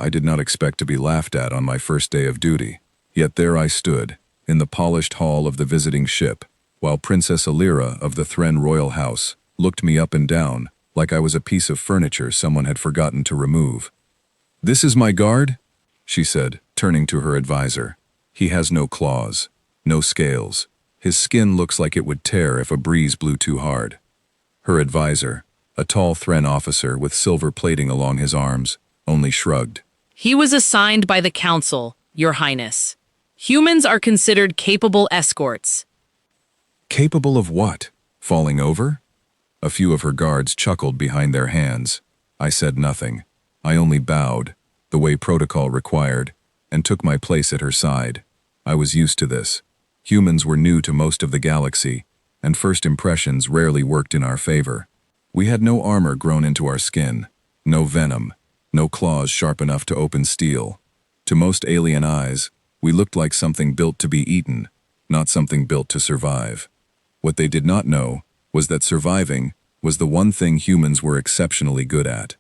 I did not expect to be laughed at on my first day of duty. Yet there I stood, in the polished hall of the visiting ship, while Princess Alira of the Thren Royal House looked me up and down like I was a piece of furniture someone had forgotten to remove. "This is my guard?" she said, turning to her advisor. "He has no claws, no scales. His skin looks like it would tear if a breeze blew too hard." Her advisor, a tall Thren officer with silver plating along his arms, only shrugged. "He was assigned by the Council, Your Highness. Humans are considered capable escorts." Capable of what? Falling over? A few of her guards chuckled behind their hands. I said nothing. I only bowed, the way protocol required, and took my place at her side. I was used to this. Humans were new to most of the galaxy, and first impressions rarely worked in our favor. We had no armor grown into our skin, no venom, no claws sharp enough to open steel. To most alien eyes, we looked like something built to be eaten, not something built to survive. What they did not know was that surviving was the one thing humans were exceptionally good at.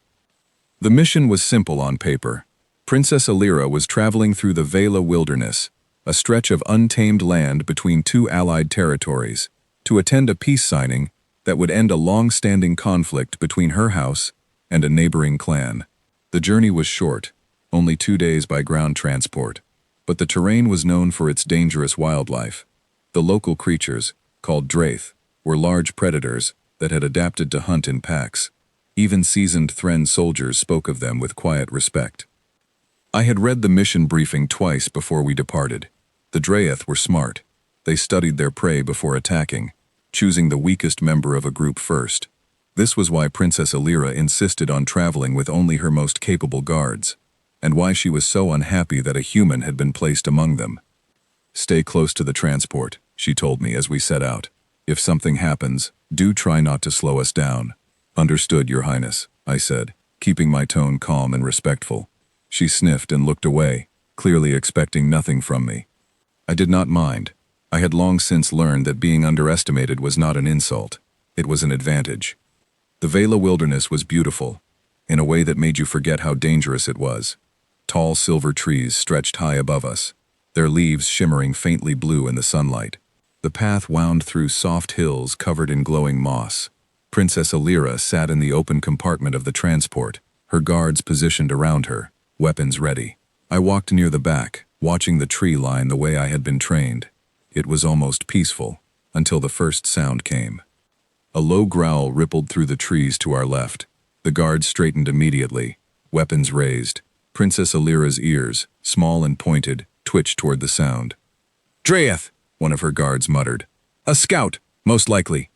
The mission was simple on paper. Princess Alira was traveling through the Vela Wilderness, a stretch of untamed land between two allied territories, to attend a peace signing that would end a long-standing conflict between her house and a neighboring clan. The journey was short, only 2 days by ground transport, but the terrain was known for its dangerous wildlife. The local creatures, called Draith, were large predators that had adapted to hunt in packs. Even seasoned Thren soldiers spoke of them with quiet respect. I had read the mission briefing twice before we departed. The Draith were smart. They studied their prey before attacking, choosing the weakest member of a group first. This was why Princess Alira insisted on traveling with only her most capable guards, and why she was so unhappy that a human had been placed among them. "Stay close to the transport," she told me as we set out. "If something happens, do try not to slow us down." "Understood, Your Highness," I said, keeping my tone calm and respectful. She sniffed and looked away, clearly expecting nothing from me. I did not mind. I had long since learned that being underestimated was not an insult. It was an advantage. The Vela Wilderness was beautiful, in a way that made you forget how dangerous it was. Tall silver trees stretched high above us, their leaves shimmering faintly blue in the sunlight. The path wound through soft hills covered in glowing moss. Princess Alira sat in the open compartment of the transport, her guards positioned around her, weapons ready. I walked near the back, watching the tree line the way I had been trained. It was almost peaceful, until the first sound came. A low growl rippled through the trees to our left. The guards straightened immediately, weapons raised. Princess Alira's ears, small and pointed, twitched toward the sound. "Draith!" one of her guards muttered. "A scout, most likely."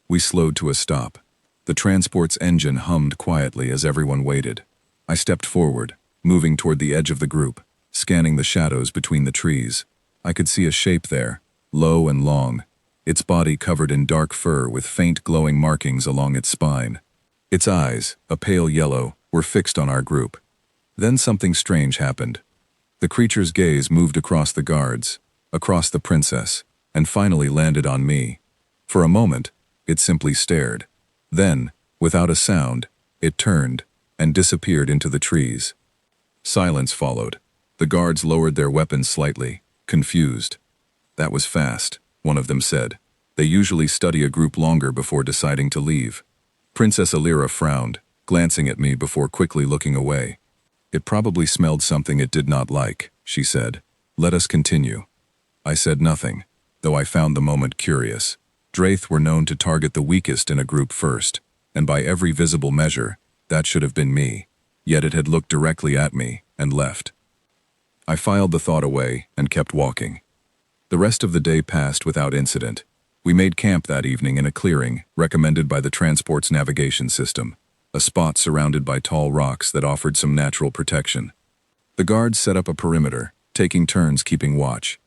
We slowed to a stop. The transport's engine hummed quietly as everyone waited. I stepped forward, moving toward the edge of the group, scanning the shadows between the trees. I could see a shape there, low and long, its body covered in dark fur with faint glowing markings along its spine. Its eyes, a pale yellow, were fixed on our group. Then something strange happened. The creature's gaze moved across the guards, across the princess, and finally landed on me. For a moment, it simply stared. Then, without a sound, it turned and disappeared into the trees. Silence followed. The guards lowered their weapons slightly, confused. "That was fast," one of them said. "They usually study a group longer before deciding to leave." Princess Alira frowned, glancing at me before quickly looking away. "It probably smelled something it did not like," she said. "Let us continue." I said nothing, though I found the moment curious. Draith were known to target the weakest in a group first, and by every visible measure, that should have been me. Yet it had looked directly at me and left. I filed the thought away and kept walking. The rest of the day passed without incident. We made camp that evening in a clearing recommended by the transport's navigation system, a spot surrounded by tall rocks that offered some natural protection. The guards set up a perimeter, taking turns keeping watch.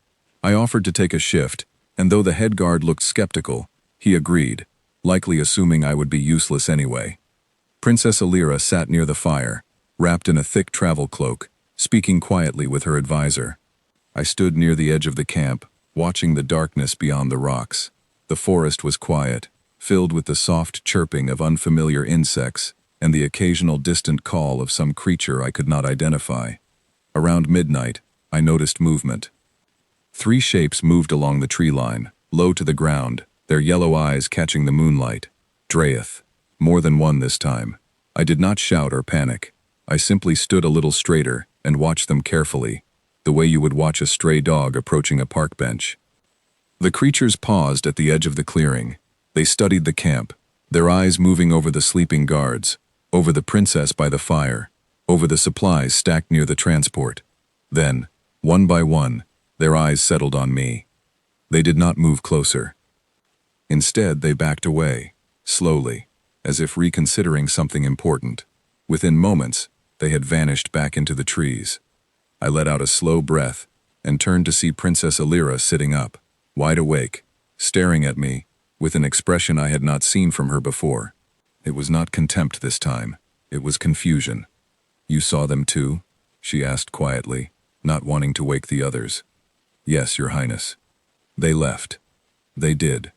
I offered to take a shift, and though the head guard looked skeptical, he agreed, likely assuming I would be useless anyway. Princess Alira sat near the fire, wrapped in a thick travel cloak, speaking quietly with her advisor. I stood near the edge of the camp, watching the darkness beyond the rocks. The forest was quiet, filled with the soft chirping of unfamiliar insects and the occasional distant call of some creature I could not identify. Around midnight, I noticed movement. 3 shapes moved along the tree line, low to the ground, their yellow eyes catching the moonlight. Dreyeth. More than one this time. I did not shout or panic. I simply stood a little straighter and watched them carefully, the way you would watch a stray dog approaching a park bench. The creatures paused at the edge of the clearing. They studied the camp, their eyes moving over the sleeping guards, over the princess by the fire, over the supplies stacked near the transport. Then, one by one, their eyes settled on me. They did not move closer. Instead, they backed away, slowly, as if reconsidering something important. Within moments, they had vanished back into the trees. I let out a slow breath and turned to see Princess Alira sitting up, wide awake, staring at me, with an expression I had not seen from her before. It was not contempt this time. It was confusion. "You saw them too?" she asked quietly, not wanting to wake the others. "Yes, Your Highness." "They left." "They did."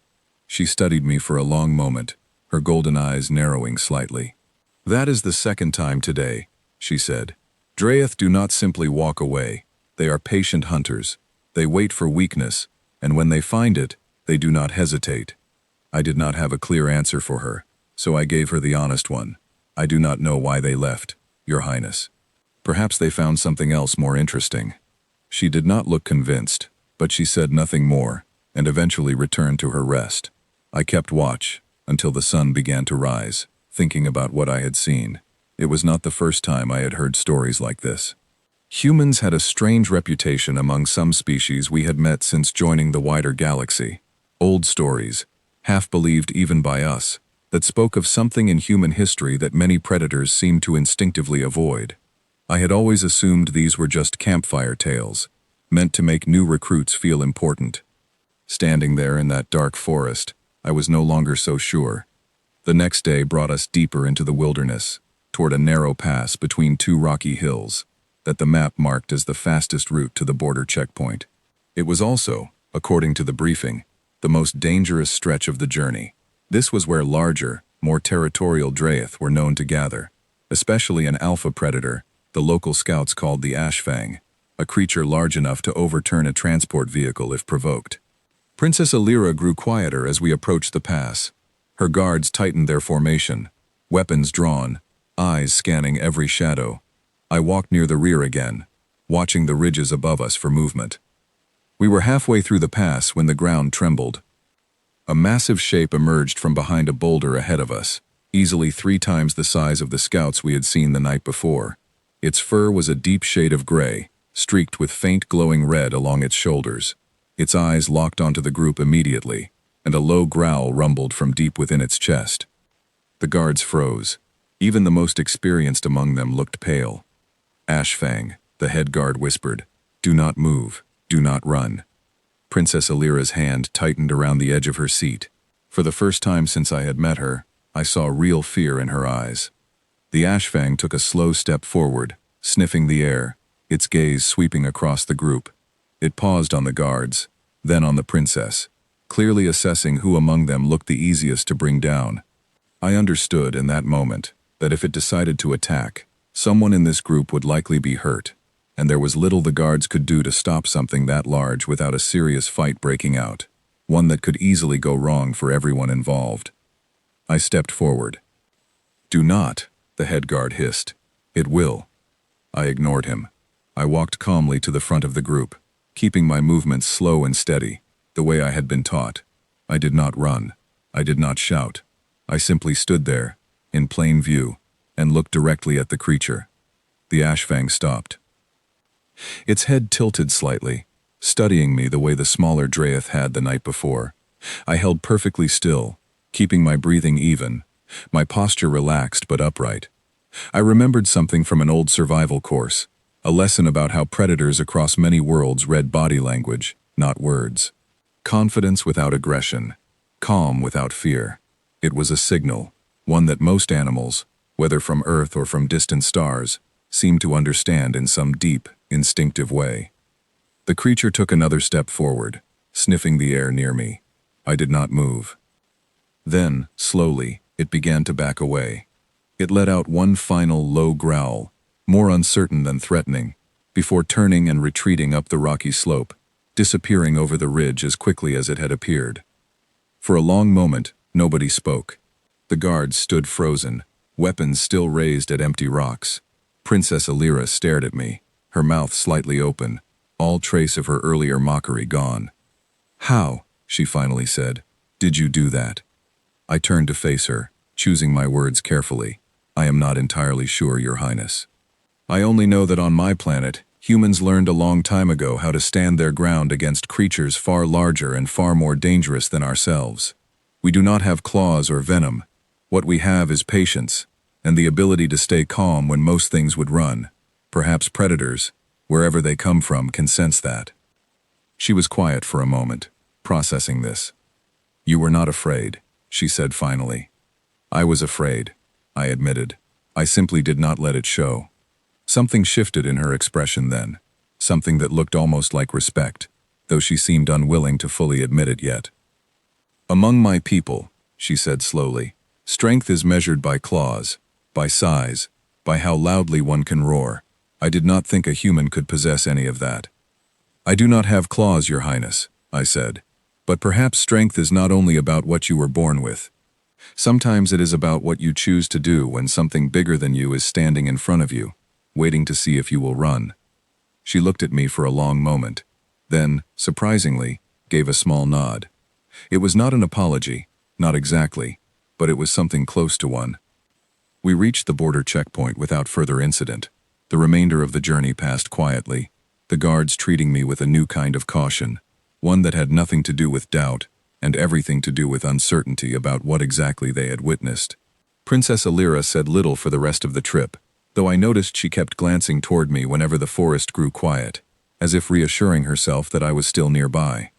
She studied me for a long moment, her golden eyes narrowing slightly. "That is the second time today," she said. "Dreyeth do not simply walk away. They are patient hunters. They wait for weakness, and when they find it, they do not hesitate." I did not have a clear answer for her, so I gave her the honest one. "I do not know why they left, Your Highness. Perhaps they found something else more interesting." She did not look convinced, but she said nothing more, and eventually returned to her rest. I kept watch until the sun began to rise, thinking about what I had seen. It was not the first time I had heard stories like this. Humans had a strange reputation among some species we had met since joining the wider galaxy. Old stories, half believed even by us, that spoke of something in human history that many predators seemed to instinctively avoid. I had always assumed these were just campfire tales, meant to make new recruits feel important. Standing there in that dark forest, I was no longer so sure. The next day brought us deeper into the wilderness, toward a narrow pass between 2 rocky hills, that the map marked as the fastest route to the border checkpoint. It was also, according to the briefing, the most dangerous stretch of the journey. This was where larger, more territorial Dreyeth were known to gather, especially an alpha predator the local scouts called the Ashfang, a creature large enough to overturn a transport vehicle if provoked. Princess Alira grew quieter as we approached the pass. Her guards tightened their formation, weapons drawn, eyes scanning every shadow. I walked near the rear again, watching the ridges above us for movement. We were halfway through the pass when the ground trembled. A massive shape emerged from behind a boulder ahead of us, easily 3 times the size of the scouts we had seen the night before. Its fur was a deep shade of gray, streaked with faint glowing red along its shoulders. Its eyes locked onto the group immediately, and a low growl rumbled from deep within its chest. The guards froze. Even the most experienced among them looked pale. "Ashfang," the head guard whispered, "Do not move, do not run." Princess Alira's hand tightened around the edge of her seat. For the first time since I had met her, I saw real fear in her eyes. The Ashfang took a slow step forward, sniffing the air, its gaze sweeping across the group. It paused on the guards, then on the princess, clearly assessing who among them looked the easiest to bring down. I understood in that moment that if it decided to attack, someone in this group would likely be hurt, and there was little the guards could do to stop something that large without a serious fight breaking out, one that could easily go wrong for everyone involved. I stepped forward. "Do not," the head guard hissed. "It will." I ignored him. I walked calmly to the front of the group, keeping my movements slow and steady, the way I had been taught. I did not run. I did not shout. I simply stood there, in plain view, and looked directly at the creature. The Ashfang stopped. Its head tilted slightly, studying me the way the smaller Dreyeth had the night before. I held perfectly still, keeping my breathing even, my posture relaxed but upright. I remembered something from an old survival course, a lesson about how predators across many worlds read body language, not words. Confidence without aggression, calm without fear. It was a signal, one that most animals, whether from Earth or from distant stars, seem to understand in some deep, instinctive way. The creature took another step forward, sniffing the air near me. I did not move. Then, slowly, it began to back away. It let out one final low growl, more uncertain than threatening, before turning and retreating up the rocky slope, disappearing over the ridge as quickly as it had appeared. For a long moment, nobody spoke. The guards stood frozen, weapons still raised at empty rocks. Princess Alira stared at me, her mouth slightly open, all trace of her earlier mockery gone. "How," she finally said, "did you do that?" I turned to face her, choosing my words carefully. "I am not entirely sure, Your Highness. I only know that on my planet, humans learned a long time ago how to stand their ground against creatures far larger and far more dangerous than ourselves. We do not have claws or venom. What we have is patience, and the ability to stay calm when most things would run. Perhaps predators, wherever they come from, can sense that." She was quiet for a moment, processing this. "You were not afraid," she said finally. "I was afraid," I admitted. "I simply did not let it show." Something shifted in her expression then, something that looked almost like respect, though she seemed unwilling to fully admit it yet. "Among my people," she said slowly, "strength is measured by claws, by size, by how loudly one can roar. I did not think a human could possess any of that." "I do not have claws, Your Highness," I said, "but perhaps strength is not only about what you were born with. Sometimes it is about what you choose to do when something bigger than you is standing in front of you, waiting to see if you will run." She looked at me for a long moment, then, surprisingly, gave a small nod. It was not an apology, not exactly, but it was something close to one. We reached the border checkpoint without further incident. The remainder of the journey passed quietly, the guards treating me with a new kind of caution, one that had nothing to do with doubt, and everything to do with uncertainty about what exactly they had witnessed. Princess Alira said little for the rest of the trip, though I noticed she kept glancing toward me whenever the forest grew quiet, as if reassuring herself that I was still nearby.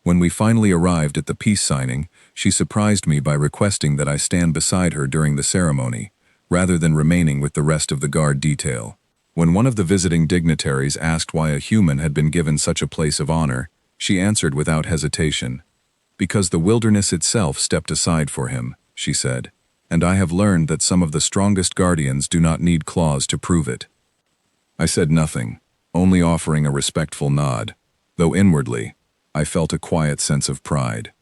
When we finally arrived at the peace signing, she surprised me by requesting that I stand beside her during the ceremony, rather than remaining with the rest of the guard detail. When one of the visiting dignitaries asked why a human had been given such a place of honor, she answered without hesitation, "Because the wilderness itself stepped aside for him," she said, "and I have learned that some of the strongest guardians do not need claws to prove it." I said nothing, only offering a respectful nod, though inwardly, I felt a quiet sense of pride.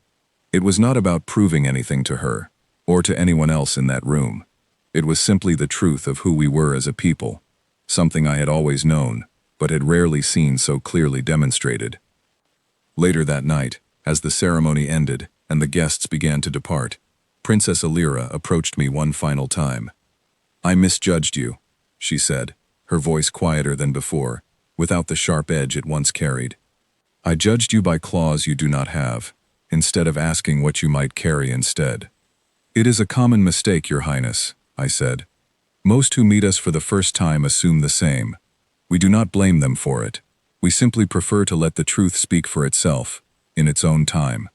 It was not about proving anything to her, or to anyone else in that room. It was simply the truth of who we were as a people, something I had always known, but had rarely seen so clearly demonstrated. Later that night, as the ceremony ended and the guests began to depart, Princess Alira approached me one final time. "I misjudged you," she said, her voice quieter than before, without the sharp edge it once carried. "I judged you by claws you do not have, instead of asking what you might carry instead." "It is a common mistake, Your Highness," I said. "Most who meet us for the first time assume the same. We do not blame them for it. We simply prefer to let the truth speak for itself, in its own time."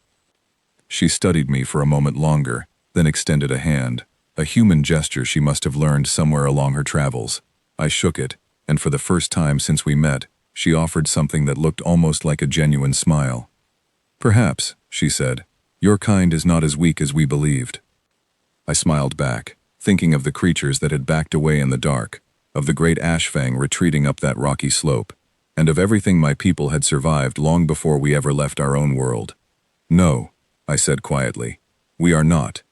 She studied me for a moment longer, then extended a hand, a human gesture she must have learned somewhere along her travels. I shook it, and for the first time since we met, she offered something that looked almost like a genuine smile. "Perhaps," she said, "your kind is not as weak as we believed." I smiled back, thinking of the creatures that had backed away in the dark, of the great Ashfang retreating up that rocky slope, and of everything my people had survived long before we ever left our own world. "No," I said quietly, "we are not.